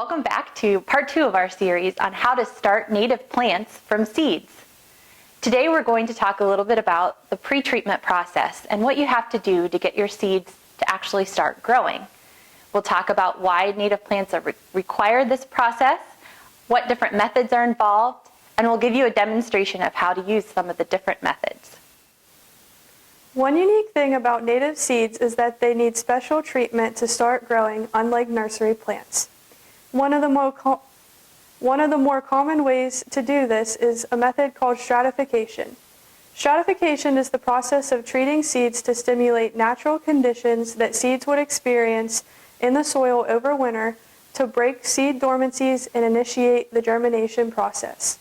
Welcome back to part 2 of our series on how to start native plants from seeds. Today we're going to talk a little bit about the pre-treatment process and what you have to do to get your seeds to actually start growing. We'll talk about why native plants require this process, what different methods are involved, and we'll give you a demonstration of how to use some of the different methods. One unique thing about native seeds is that they need special treatment to start growing, unlike nursery plants. One of the more common ways to do this is a method called stratification. Stratification is the process of treating seeds to stimulate natural conditions that seeds would experience in the soil over winter to break seed dormancies and initiate the germination process.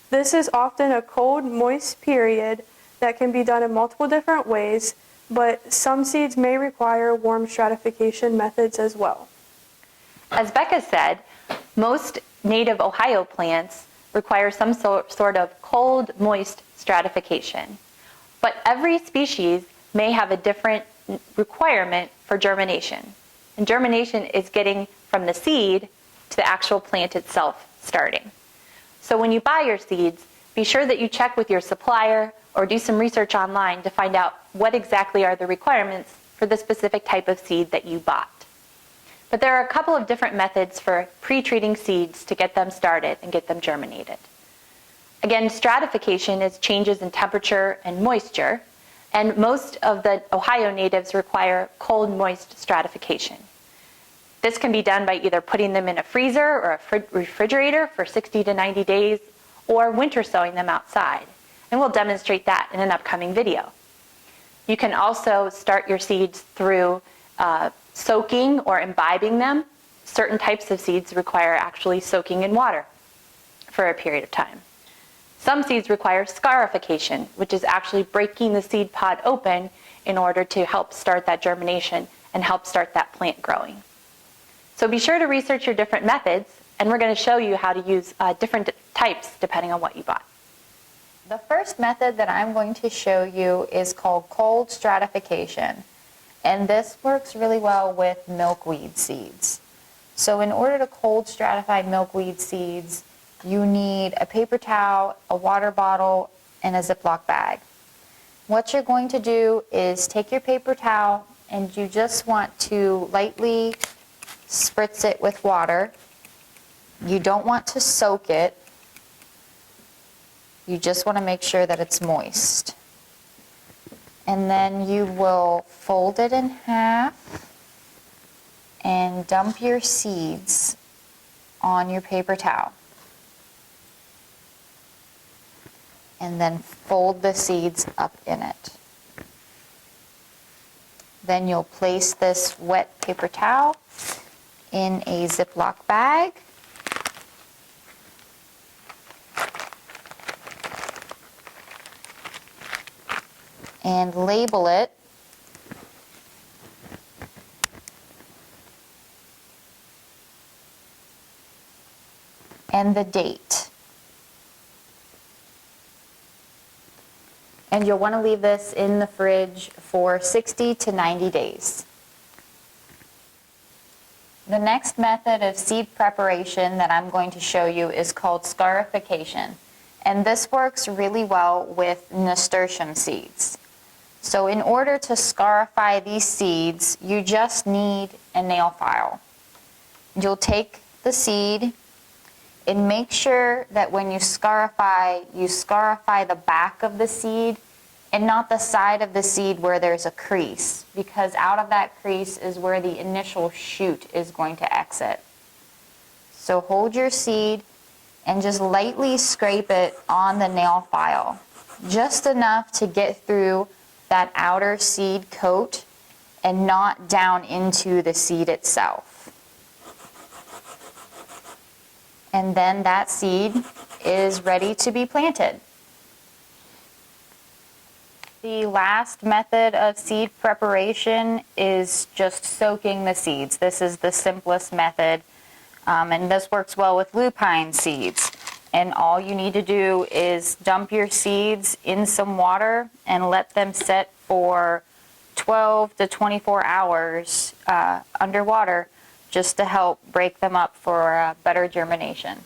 This is often a cold, moist period that can be done in multiple different ways, but some seeds may require warm stratification methods as well. As Becca said, most native Ohio plants require some sort of cold, moist stratification. But every species may have a different requirement for germination. And germination is getting from the seed to the actual plant itself starting. So when you buy your seeds, be sure that you check with your supplier or do some research online to find out what exactly are the requirements for the specific type of seed that you bought. But there are a couple of different methods for pre-treating seeds to get them started and get them germinated. Again, stratification is changes in temperature and moisture, and most of the Ohio natives require cold, moist stratification. This can be done by either putting them in a freezer or a refrigerator for 60 to 90 days, or winter sowing them outside. And we'll demonstrate that in an upcoming video. You can also start your seeds through soaking or imbibing them. Certain types of seeds require actually soaking in water for a period of time. Some seeds require scarification, which is actually breaking the seed pod open in order to help start that germination and help start that plant growing. So be sure to research your different methods, and we're going to show you how to use different types depending on what you bought. The first method that I'm going to show you is called cold stratification. And this works really well with milkweed seeds. So in order to cold stratify milkweed seeds, you need a paper towel, a water bottle, and a Ziploc bag. What you're going to do is take your paper towel and you just want to lightly spritz it with water. You don't want to soak it. You just want to make sure that it's moist. And then you will fold it in half and dump your seeds on your paper towel. And then fold the seeds up in it. Then you'll place this wet paper towel in a Ziploc bag. And label it and the date. And you'll want to leave this in the fridge for 60 to 90 days. The next method of seed preparation that I'm going to show you is called scarification. And this works really well with nasturtium seeds. So in order to scarify these seeds, you just need a nail file. You'll take the seed and make sure that when you scarify the back of the seed and not the side of the seed where there's a crease, because out of that crease is where the initial shoot is going to exit. So hold your seed and just lightly scrape it on the nail file, just enough to get through that outer seed coat and not down into the seed itself. And then that seed is ready to be planted. The last method of seed preparation is just soaking the seeds. This is the simplest method, and this works well with lupine seeds. And all you need to do is dump your seeds in some water and let them set for 12 to 24 hours underwater, just to help break them up for better germination.